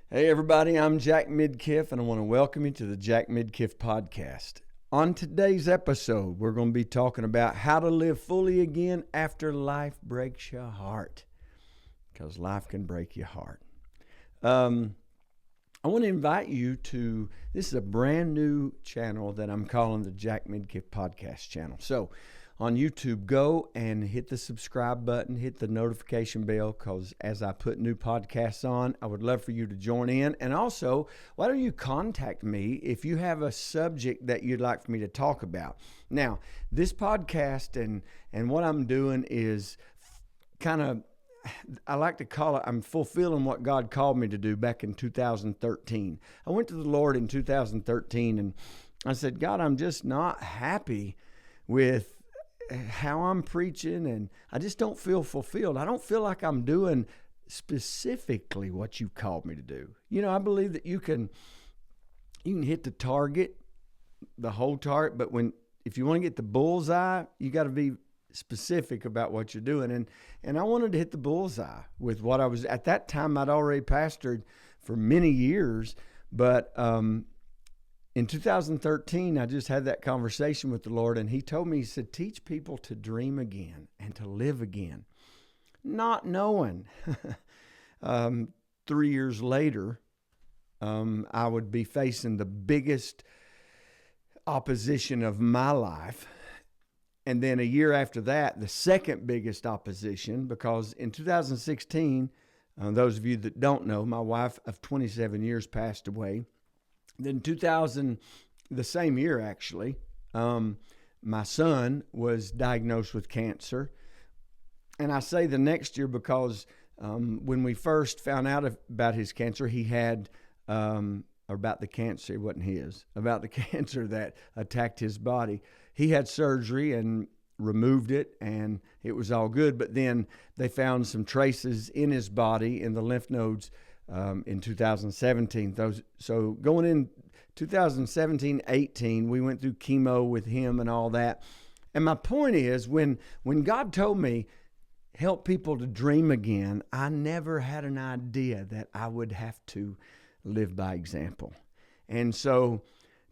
Hey everybody, I'm Jack Midkiff and I want to welcome you to the Jack Midkiff podcast. On today's episode, we're going to be talking about how to live fully again after life breaks your heart. Because life can break your heart. I want to invite you to, this is a brand new channel that I'm calling the Jack Midkiff podcast channel. So on YouTube, go and hit the subscribe button, hit the notification bell, because as I put new podcasts on, I would love for you to join in. And also, why don't you contact me if you have a subject that you'd like for me to talk about? Now, this podcast and what I'm doing is kind of, I like to call it, I'm fulfilling what God called me to do back in 2013. I went to the Lord in 2013 and I said, God, I'm just not happy with how I'm preaching, and I just don't feel fulfilled. I don't feel like I'm doing specifically what you called me to do. You know, I believe that you can hit the target, the whole target, but if you want to get the bullseye, you got to be specific about what you're doing. And I wanted to hit the bullseye with what I was at that time. I'd already pastored for many years, but in 2013, I just had that conversation with the Lord, and he told me, he said, teach people to dream again and to live again. Not knowing 3 years later, I would be facing the biggest opposition of my life. And then a year after that, the second biggest opposition, because in 2016, those of you that don't know, my wife of 27 years passed away. Then 2000, the same year actually, my son was diagnosed with cancer. And I say the next year because when we first found out about his cancer, he had, or about the cancer, it wasn't his, about the cancer that attacked his body. He had surgery and removed it, and it was all good. But then they found some traces in his body, in the lymph nodes, in 2017. So going in 2017-18, we went through chemo with him and all that. And my point is, when God told me, help people to dream again, I never had an idea that I would have to live by example. And so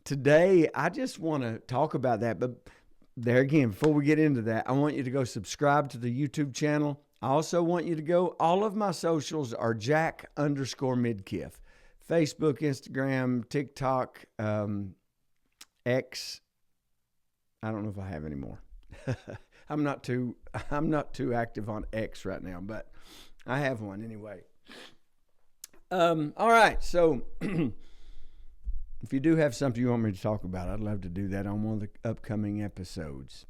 today, I just want to talk about that. But there again, before we get into that, I want you to go subscribe to the YouTube channel. I also want you to go, all of my socials are Jack_Midkiff. Facebook, Instagram, TikTok, X. I don't know if I have any more. I'm not too active on X right now, but I have one anyway. All right, so if you do have something you want me to talk about, I'd love to do that on one of the upcoming episodes.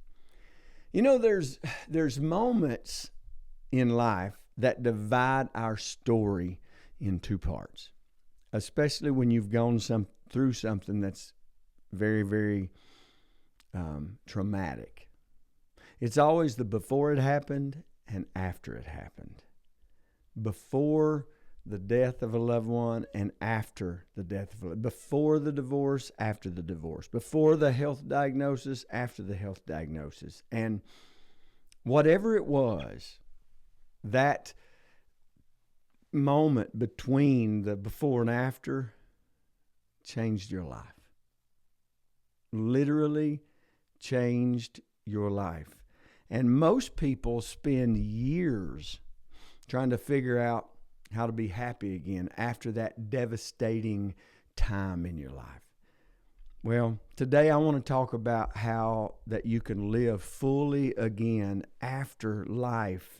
You know, there's moments in life that divide our story in two parts, especially when you've gone through something that's very, very traumatic. It's always the before it happened and after it happened. Before the death of a loved one and after the death of a loved one. Before the divorce, after the divorce. Before the health diagnosis, after the health diagnosis. And whatever it was, that moment between the before and after changed your life. Literally changed your life. And most people spend years trying to figure out how to be happy again after that devastating time in your life. Well, today I want to talk about how that you can live fully again after life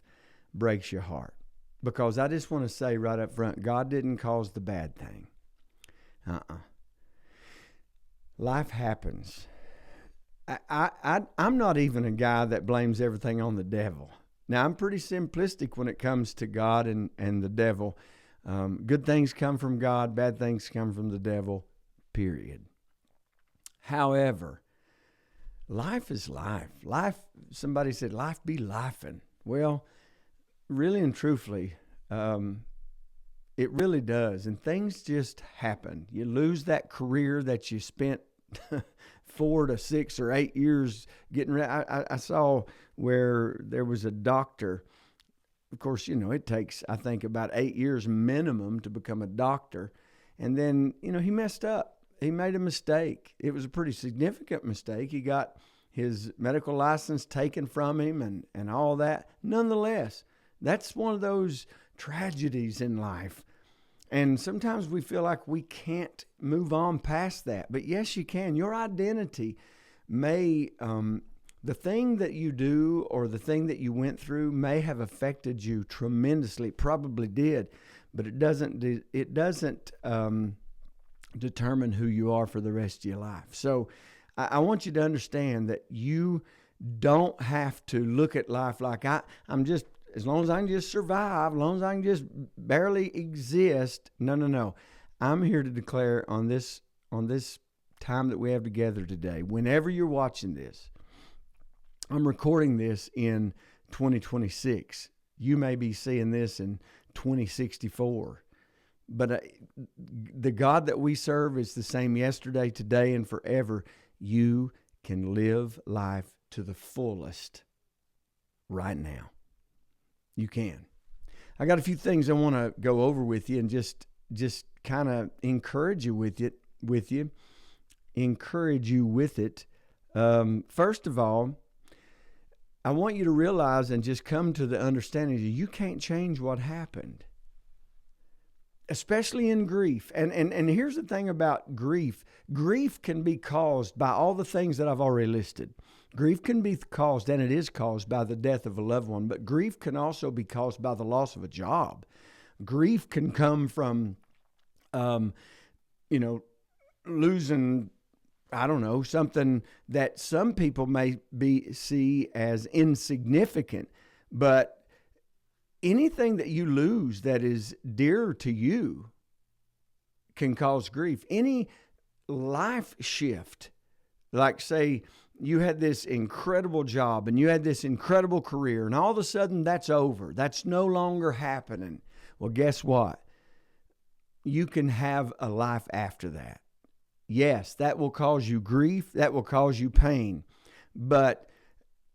breaks your heart. Because I just want to say right up front, God didn't cause the bad thing. Life happens. I'm not even a guy that blames everything on the devil. Now, I'm pretty simplistic when it comes to God and the devil. Good things come from God, bad things come from the devil, period. However, life is life. Somebody said, life be lifing. Well, really and truthfully, it really does. And things just happen. You lose that career that you spent 4 to 6 or 8 years getting ready. I saw where there was a doctor of course, it takes, I think, about 8 years minimum to become a doctor. And then, he messed up. He made a mistake. It was a pretty significant mistake. He got his medical license taken from him and all that. Nonetheless, that's one of those tragedies in life. And sometimes we feel like we can't move on past that. But yes, you can. Your identity may, the thing that you do or the thing that you went through may have affected you tremendously. It probably did, but it doesn't determine who you are for the rest of your life. So I want you to understand that you don't have to look at life like I'm just, as long as I can just survive, as long as I can just barely exist. No. I'm here to declare on this time that we have together today, whenever you're watching this, I'm recording this in 2026. You may be seeing this in 2064. But the God that we serve is the same yesterday, today, and forever. You can live life to the fullest right now. You can. I got a few things I want to go over with you and just kind of encourage you with it. First of all, I want you to realize and just come to the understanding that you can't change what happened, especially in grief. And here's the thing about grief. Grief can be caused by all the things that I've already listed. Grief can be caused, and it is caused, by the death of a loved one, but grief can also be caused by the loss of a job. Grief can come from, losing, something that some people may see as insignificant, but anything that you lose that is dear to you can cause grief. Any life shift, like say you had this incredible job and you had this incredible career and all of a sudden that's over. That's no longer happening. Well, guess what? You can have a life after that. Yes, that will cause you grief. That will cause you pain. But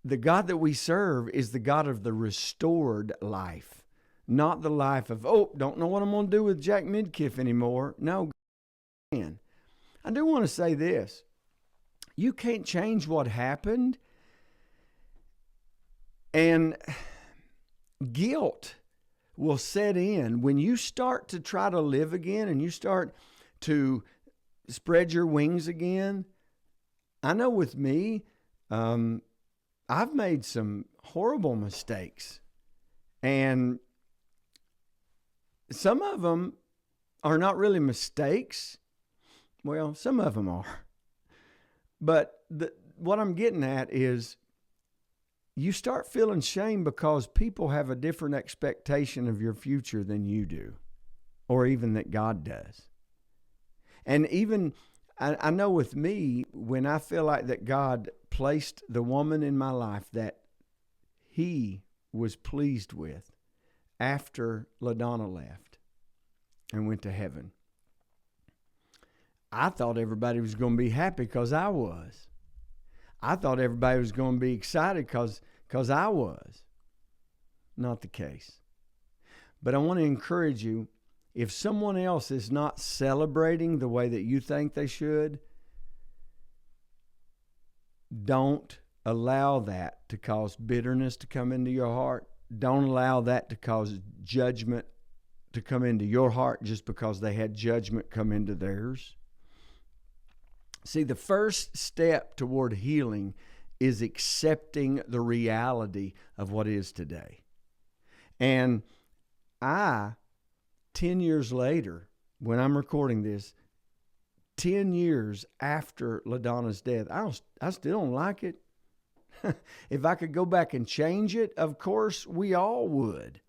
the God that we serve is the God of the restored life, not the life of, don't know what I'm going to do with Jack Midkiff anymore. No, man. I do want to say this. You can't change what happened. And guilt will set in when you start to try to live again and you start to spread your wings again. I know with me, I've made some horrible mistakes, and some of them are not really mistakes. Well, some of them are. But what I'm getting at is you start feeling shame because people have a different expectation of your future than you do, or even that God does. And even, I know with me, when I feel like that God placed the woman in my life that He was pleased with after LaDonna left and went to heaven, I thought everybody was going to be happy because I was. I thought everybody was going to be excited because I was. Not the case. But I want to encourage you, if someone else is not celebrating the way that you think they should, don't allow that to cause bitterness to come into your heart. Don't allow that to cause judgment to come into your heart just because they had judgment come into theirs. See, the first step toward healing is accepting the reality of what is today. And 10 years later, when I'm recording this, 10 years after LaDonna's death, I still don't like it. If I could go back and change it, of course, we all would.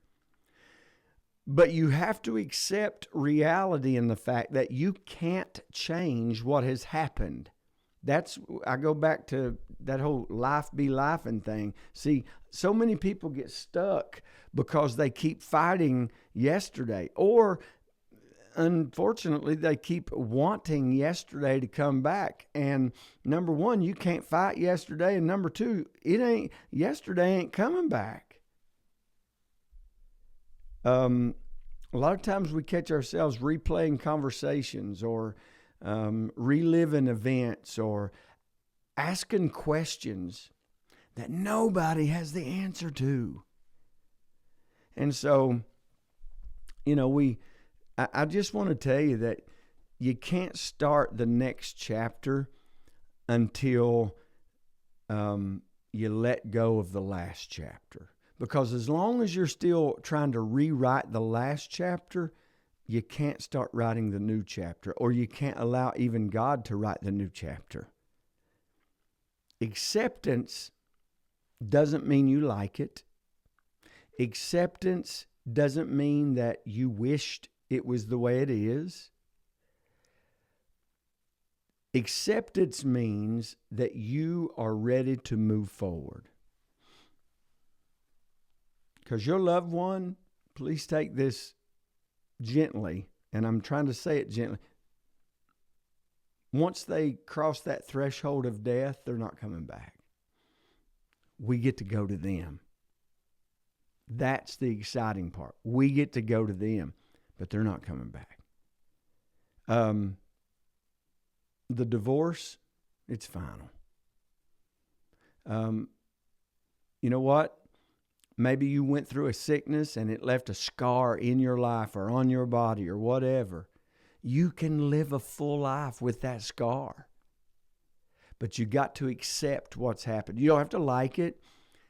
But you have to accept reality in the fact that you can't change what has happened. I go back to that whole life be lifing thing. See, so many people get stuck because they keep fighting yesterday, or unfortunately, they keep wanting yesterday to come back. And number one, you can't fight yesterday. And number two, yesterday ain't coming back. A lot of times we catch ourselves replaying conversations or reliving events or asking questions that nobody has the answer to. And so, I just want to tell you that you can't start the next chapter until you let go of the last chapter. Because as long as you're still trying to rewrite the last chapter, you can't start writing the new chapter, or you can't allow even God to write the new chapter. Acceptance doesn't mean you like it. Acceptance doesn't mean that you wished it was the way it is. Acceptance means that you are ready to move forward. Because your loved one, please take this gently, and I'm trying to say it gently. Once they cross that threshold of death, they're not coming back. We get to go to them. That's the exciting part. We get to go to them, but they're not coming back. The divorce, it's final. You know what? Maybe you went through a sickness and it left a scar in your life or on your body or whatever. You can live a full life with that scar. But you got to accept what's happened. You don't have to like it.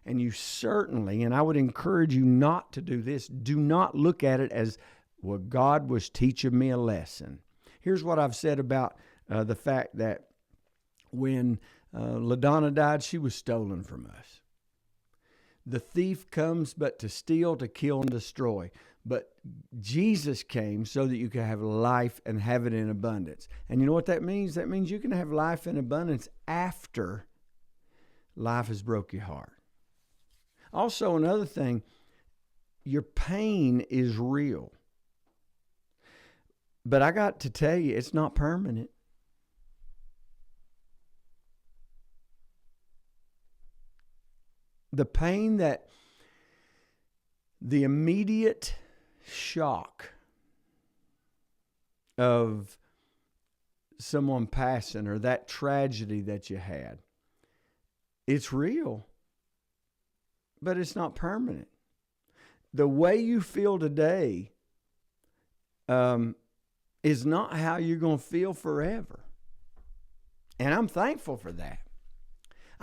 And you certainly, and I would encourage you not to do this, do not look at it as, well, God was teaching me a lesson. Here's what I've said about the fact that when LaDonna died, she was stolen from us. The thief comes but to steal, to kill, and destroy. But Jesus came so that you can have life and have it in abundance. And you know what that means? That means you can have life in abundance after life has broke your heart. Also, another thing, your pain is real. But I got to tell you, it's not permanent. The pain that the immediate shock of someone passing or that tragedy that you had, it's real, but it's not permanent. The way you feel today is not how you're going to feel forever. And I'm thankful for that.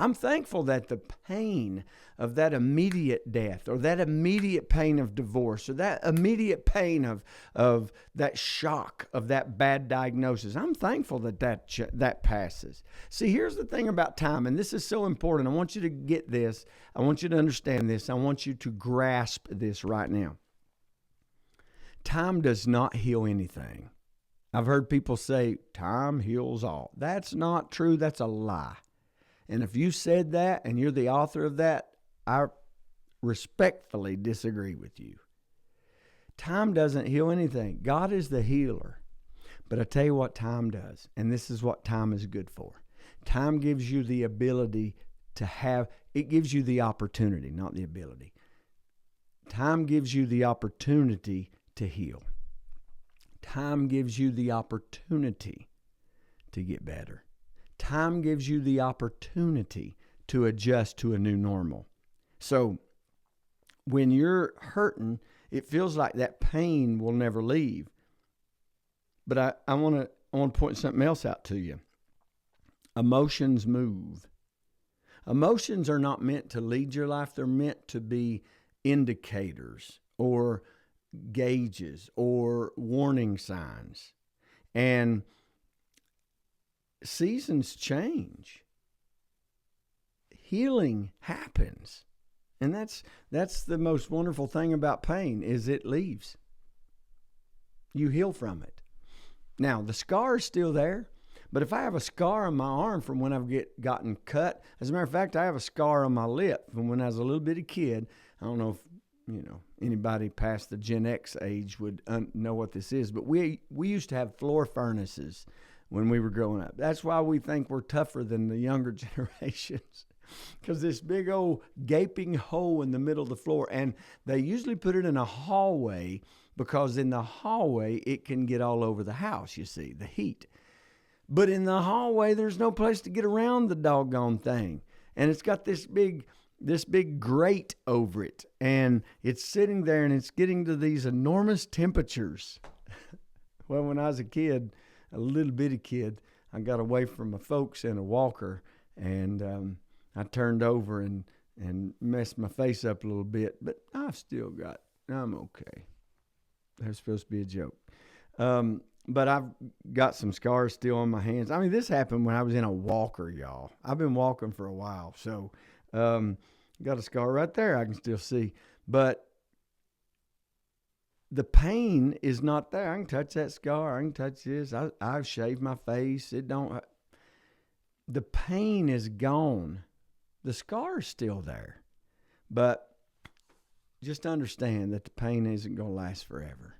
I'm thankful that the pain of that immediate death or that immediate pain of divorce or that immediate pain of that shock of that bad diagnosis, I'm thankful that passes. See, here's the thing about time, and this is so important. I want you to get this. I want you to understand this. I want you to grasp this right now. Time does not heal anything. I've heard people say, time heals all. That's not true. That's a lie. And if you said that and you're the author of that, I respectfully disagree with you. Time doesn't heal anything. God is the healer. But I tell you what time does, and this is what time is good for. Time gives you the ability to have, it gives you the opportunity, not the ability. Time gives you the opportunity to heal. Time gives you the opportunity to get better. Time gives you the opportunity to adjust to a new normal. So when you're hurting, it feels like that pain will never leave. But I want to point something else out to you. Emotions move. Emotions are not meant to lead your life. They're meant to be indicators or gauges or warning signs. And seasons change. Healing happens. And that's the most wonderful thing about pain is it leaves. You heal from it. Now, the scar is still there, but if I have a scar on my arm from when I've gotten cut, as a matter of fact, I have a scar on my lip from when I was a little bitty kid. I don't know if anybody past the Gen X age would know what this is, but we used to have floor furnaces when we were growing up. That's why we think we're tougher than the younger generations. because this big old gaping hole in the middle of the floor. And they usually put it in a hallway because in the hallway it can get all over the house, you see, the heat. But in the hallway, there's no place to get around the doggone thing. And it's got this big grate over it. And it's sitting there and it's getting to these enormous temperatures. Well, when I was a kid, a little bitty kid, I got away from my folks in a walker, and I turned over and messed my face up a little bit, but I'm okay. That was supposed to be a joke. But I've got some scars still on my hands. I mean, this happened when I was in a walker, y'all. I've been walking for a while, so got a scar right there I can still see. But the pain is not there. I can touch that scar. I can touch this. I've shaved my face. The pain is gone. The scar is still there. But just understand that the pain isn't going to last forever.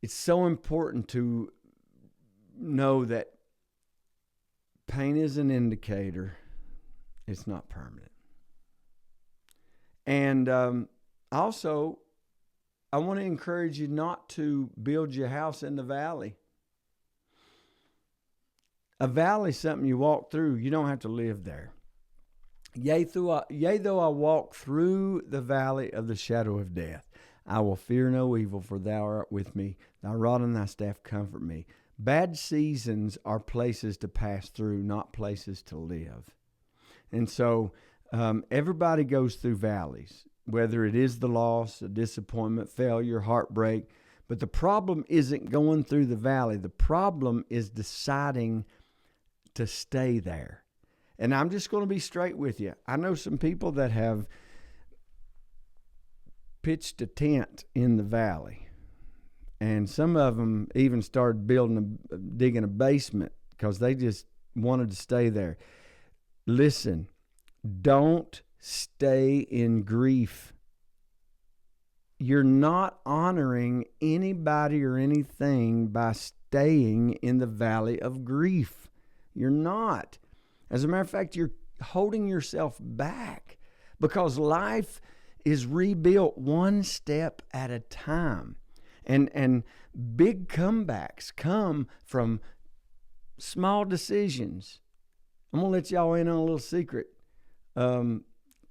It's so important to know that pain is an indicator. It's not permanent. And also, I want to encourage you not to build your house in the valley. A valley is something you walk through. You don't have to live there. Yea, though I walk through the valley of the shadow of death, I will fear no evil, for thou art with me. Thy rod and thy staff comfort me. Bad seasons are places to pass through, not places to live. And so everybody goes through valleys, whether it is the loss, a disappointment, failure, heartbreak. But the problem isn't going through the valley. The problem is deciding to stay there. And I'm just going to be straight with you. I know some people that have pitched a tent in the valley. And some of them even started digging a basement because they just wanted to stay there. Listen, don't stay in grief. You're not honoring anybody or anything by staying in the valley of grief. You're not. As a matter of fact, you're holding yourself back because life is rebuilt one step at a time. And big comebacks come from small decisions. I'm going to let y'all in on a little secret.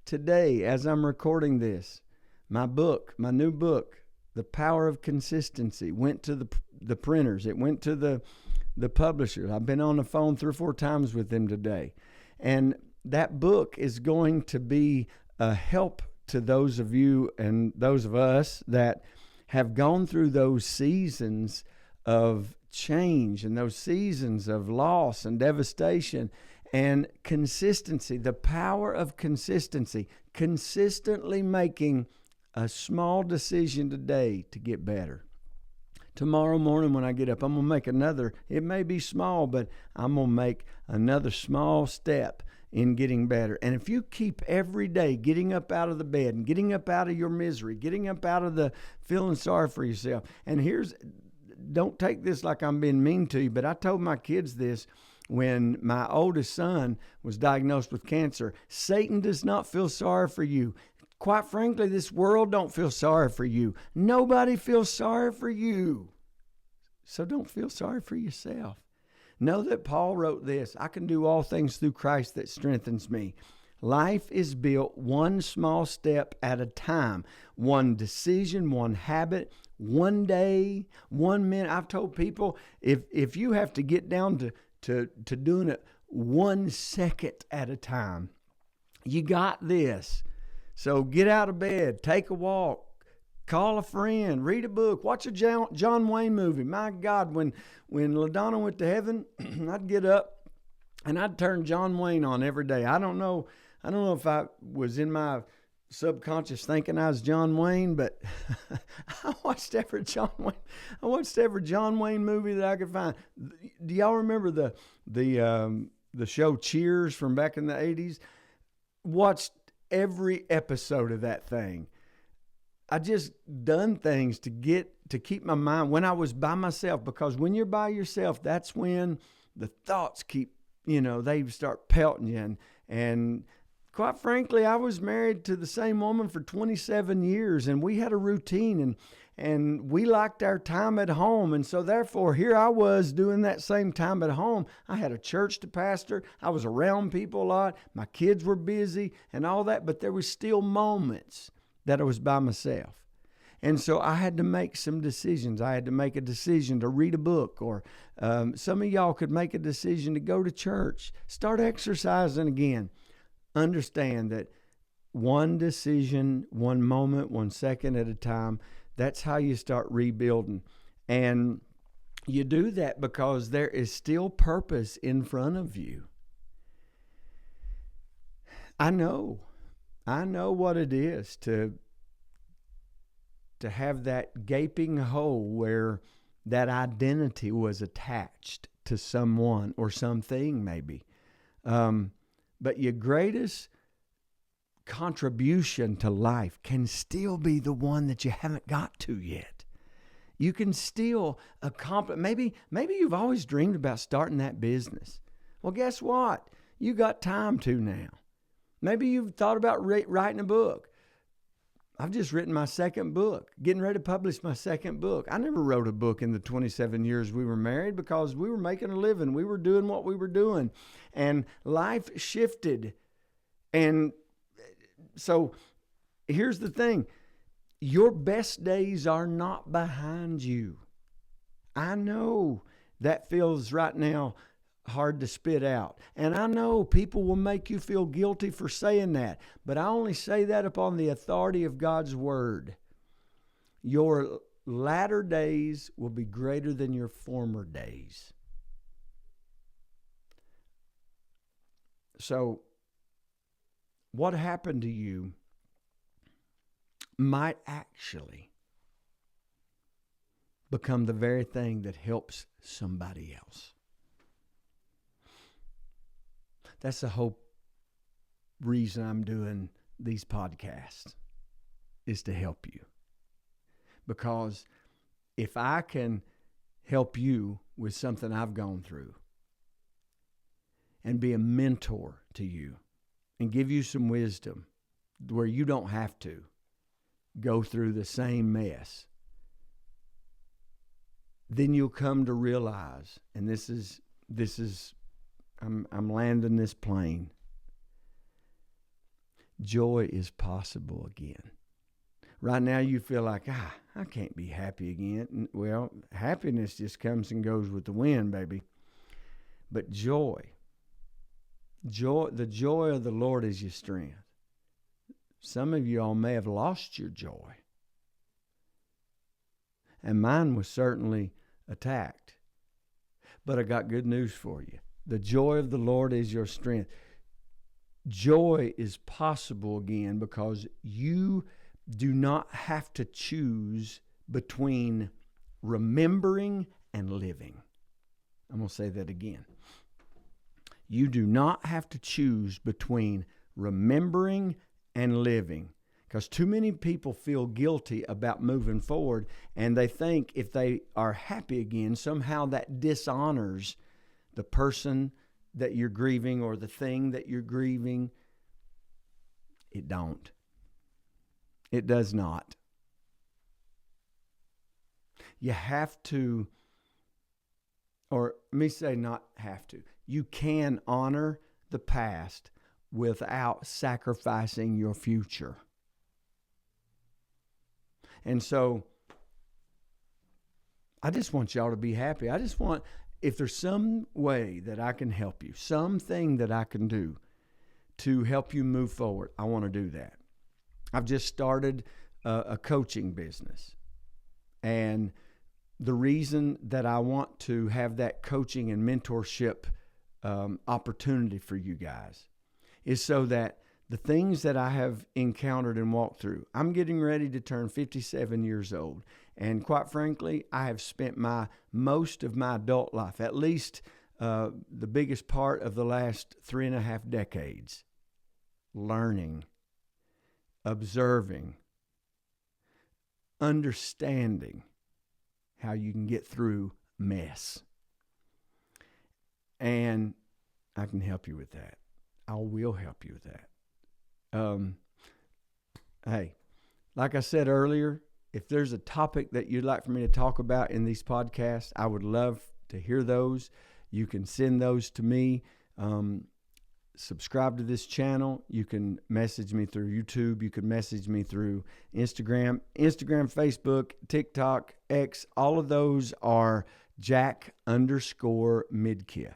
Today, as I'm recording this, my new book, The Power of Consistency, went to the printers. It went to the publishers. I've been on the phone 3 or 4 times with them today. And that book is going to be a help to those of you and those of us that have gone through those seasons of change and those seasons of loss and devastation. And consistency, the power of consistency, consistently making a small decision today to get better. Tomorrow morning when I get up, I'm going to make another, it may be small, but I'm going to make another small step in getting better. And if you keep every day getting up out of the bed and getting up out of your misery, getting up out of the feeling sorry for yourself. And don't take this like I'm being mean to you, but I told my kids this when my oldest son was diagnosed with cancer. Satan does not feel sorry for you. Quite frankly, this world don't feel sorry for you. Nobody feels sorry for you. So don't feel sorry for yourself. Know that Paul wrote this: I can do all things through Christ that strengthens me. Life is built one small step at a time. One decision, one habit, one day, 1 minute. I've told people, if you have to get down to doing it 1 second at a time, you got this. So get out of bed, take a walk, call a friend, read a book, watch a John Wayne movie. My God, when LaDonna went to heaven, I'd get up and I'd turn John Wayne on every day. I don't know if I was in my subconscious thinking I was John Wayne, but I watched every John Wayne movie that I could find. Do y'all remember the show Cheers from back in the 80s? Watched every episode of that thing. I just done things to keep my mind when I was by myself, because when you're by yourself, that's when the thoughts keep they start pelting you. And quite frankly, I was married to the same woman for 27 years, and we had a routine, and we liked our time at home. And so therefore, here I was doing that same time at home. I had a church to pastor. I was around people a lot. My kids were busy and all that, but there was still moments that I was by myself. And so I had to make some decisions. I had to make a decision to read a book, or some of y'all could make a decision to go to church, start exercising again. Understand that one decision, one moment, 1 second at a time, that's how you start rebuilding. And you do that because there is still purpose in front of you. I know what it is to have that gaping hole where that identity was attached to someone or something maybe. But your greatest contribution to life can still be the one that you haven't got to yet. You can still accomplish. Maybe you've always dreamed about starting that business. Well, guess what? You got time to now. Maybe you've thought about writing a book. I've just written my second book, getting ready to publish my second book. I never wrote a book in the 27 years we were married because we were making a living. We were doing what we were doing. And life shifted. And so here's the thing. Your best days are not behind you. I know that feels right now hard to spit out. And I know people will make you feel guilty for saying that, but I only say that upon the authority of God's word. Your latter days will be greater than your former days. So what happened to you might actually become the very thing that helps somebody else. That's the whole reason I'm doing these podcasts, is to help you. Because if I can help you with something I've gone through and be a mentor to you and give you some wisdom where you don't have to go through the same mess, then you'll come to realize, and this is I'm landing this plane. Joy is possible again. Right now you feel like, I can't be happy again. Well, happiness just comes and goes with the wind, baby. But the joy of the Lord is your strength. Some of you all may have lost your joy. And mine was certainly attacked. But I got good news for you. The joy of the Lord is your strength. Joy is possible again because you do not have to choose between remembering and living. I'm going to say that again. You do not have to choose between remembering and living, because too many people feel guilty about moving forward, and they think if they are happy again, somehow that dishonors the person that you're grieving or the thing that you're grieving. It don't. It does not. You have to, or let me say not have to, you can honor the past without sacrificing your future. And so I just want y'all to be happy. I just want, if there's some way that I can help you, something that I can do to help you move forward, I want to do that. I've just started a coaching business. And the reason that I want to have that coaching and mentorship opportunity for you guys is so that the things that I have encountered and walked through, I'm getting ready to turn 57 years old. And quite frankly, I have spent most of my adult life, at least the biggest part of the last 3.5 decades, learning, observing, understanding how you can get through mess. And I can help you with that. I will help you with that. Hey, like I said earlier, if there's a topic that you'd like for me to talk about in these podcasts, I would love to hear those. You can send those to me. Subscribe to this channel. You can message me through YouTube. You can message me through Instagram, Facebook, TikTok, X. All of those are Jack_Midkiff.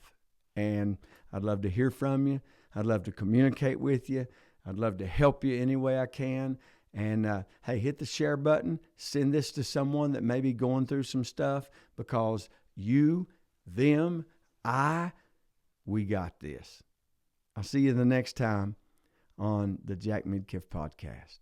And I'd love to hear from you. I'd love to communicate with you. I'd love to help you any way I can. And hey, hit the share button. Send this to someone that may be going through some stuff, because you, them, we got this. I'll see you the next time on the Jack Midkiff podcast.